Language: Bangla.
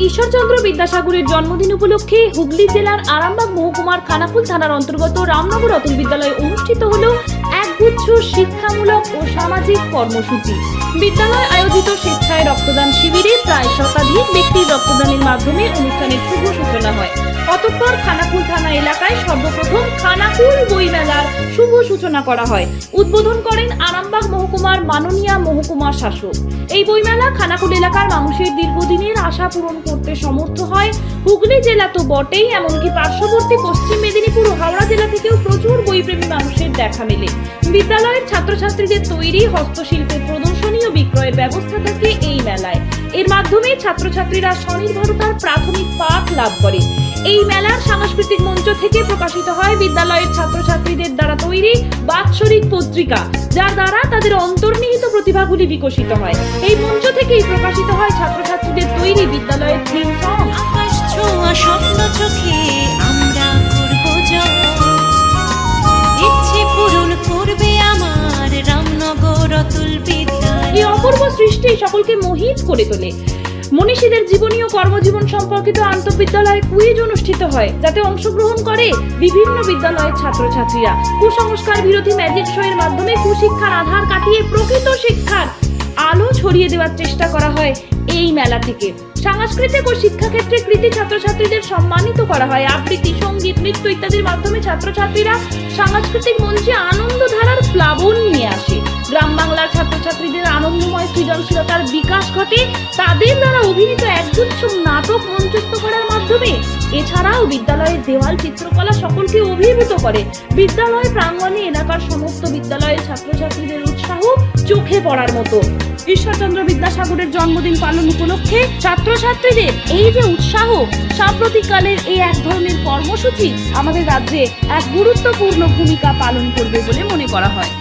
ঈশ্বরচন্দ্র বিদ্যাসাগরের জন্মদিন উপলক্ষে হুগলি জেলার আরামবাগ মহকুমার খানাকুল থানার অন্তর্গত রামনগর অতুল বিদ্যালয়ে অনুষ্ঠিত হল একগুচ্ছ শিক্ষামূলক ও সামাজিক কর্মসূচি। বিদ্যালয় আয়োজিত স্বেচ্ছায় রক্তদান শিবিরে প্রায় শতাধিক ব্যক্তির রক্তদানের মাধ্যমে অনুষ্ঠানের শুভ সূচনা হয়। অতঃপর খানাকুল থানা এলাকায় সর্বপ্রথম খানাকুল বইমেলার শুভ সূচনা করা হয়। উদ্বোধন করেন আরামবাগ মহকুমার মাননীয় মহকুমা শাসক। এই বইমেলা খানাকুল এলাকার মানুষের দীর্ঘদিনের আশা পূরণ করতে সমর্থ হয়। হুগলি জেলা তো বটেই, এমনকি পার্শ্ববর্তী পশ্চিম মেদিনীপুর ও হাওড়া জেলা থেকেও প্রচুর বইপ্রেমী মানুষের দেখা মেলে। বিদ্যালয়ের ছাত্রছাত্রীদের তৈরি হস্তশিল্পের প্রদর্শনী ও বিক্রয়ের ব্যবস্থা থাকে এই মেলায়। এর মাধ্যমে ছাত্রছাত্রীরা স্বনির্ভরতার প্রাথমিক পাঠ লাভ করে। এই মেলার সাংস্কৃতিক মঞ্চ থেকে প্রকাশিত হয় বিদ্যালয়ের ছাত্রছাত্রীদের দ্বারা তৈরি বাৎসরিক পত্রিকা, যার দ্বারা তাদের অন্তর্নিহিত প্রতিভাগুলি বিকশিত হয়। এই মঞ্চ থেকেই প্রকাশিত হয় ছাত্রছাত্রীদের তৈরি বিদ্যালয়ের থিম সং। আকাশ ছোঁয়া স্বপ্ন চোখে আমরা করব জয়, ইচ্ছে পূরণ করবে আমার রামনগর অতুল বিদ্যালয়। এই অপূর্ব সৃষ্টি সকলকে মোহিত করে তোলে। মনীষীদের জীবনী ও কর্মজীবন সম্পর্কিত আন্তঃবিদ্যালয় কুইজ অনুষ্ঠিত হয়, যাতে অংশগ্রহণ করে বিভিন্ন বিদ্যালয়ের ছাত্রছাত্রীরা। কুসংস্কার বিরোধী ম্যাজিক শো এর মাধ্যমে কুশিক্ষার আধার কাটিয়ে প্রকৃত শিক্ষার আলো ছড়িয়ে দেওয়ার চেষ্টা করা হয় এই মেলা থেকে। সাংস্কৃতিক ও শিক্ষাক্ষেত্রে কৃতি ছাত্রছাত্রীদের সম্মানিত করা হয়। আবৃত্তি, সঙ্গীত, নৃত্য ইত্যাদির মাধ্যমে ছাত্রছাত্রীরা সাংস্কৃতিক মঞ্চে আনন্দধারার প্লাবন নিয়ে আসে। গ্রাম বাংলার ছাত্রছাত্রীদের আনন্দময় সৃজনশীলতার বিকাশ ঘটে তাদের দ্বারা অভিনীত একগুচ্ছ নাটক মঞ্চস্থ করার মাধ্যমে। এছাড়াও বিদ্যালয়ের দেওয়াল চিত্রকলা সকলকে অভিভূত করে। বিদ্যালয় প্রাঙ্গণে এলাকার সমস্ত বিদ্যালয়ের ছাত্রছাত্রীদের উৎসাহ চোখে পড়ার মতো। ঈশ্বরচন্দ্র বিদ্যাসাগরের জন্মদিন পালন উপলক্ষে ছাত্রছাত্রীদের এই যে উৎসাহ, সাম্প্রতিককালের এই এক ধরনের কর্মসূচি আমাদের রাজ্যে এক গুরুত্বপূর্ণ ভূমিকা পালন করবে বলে মনে করা হয়।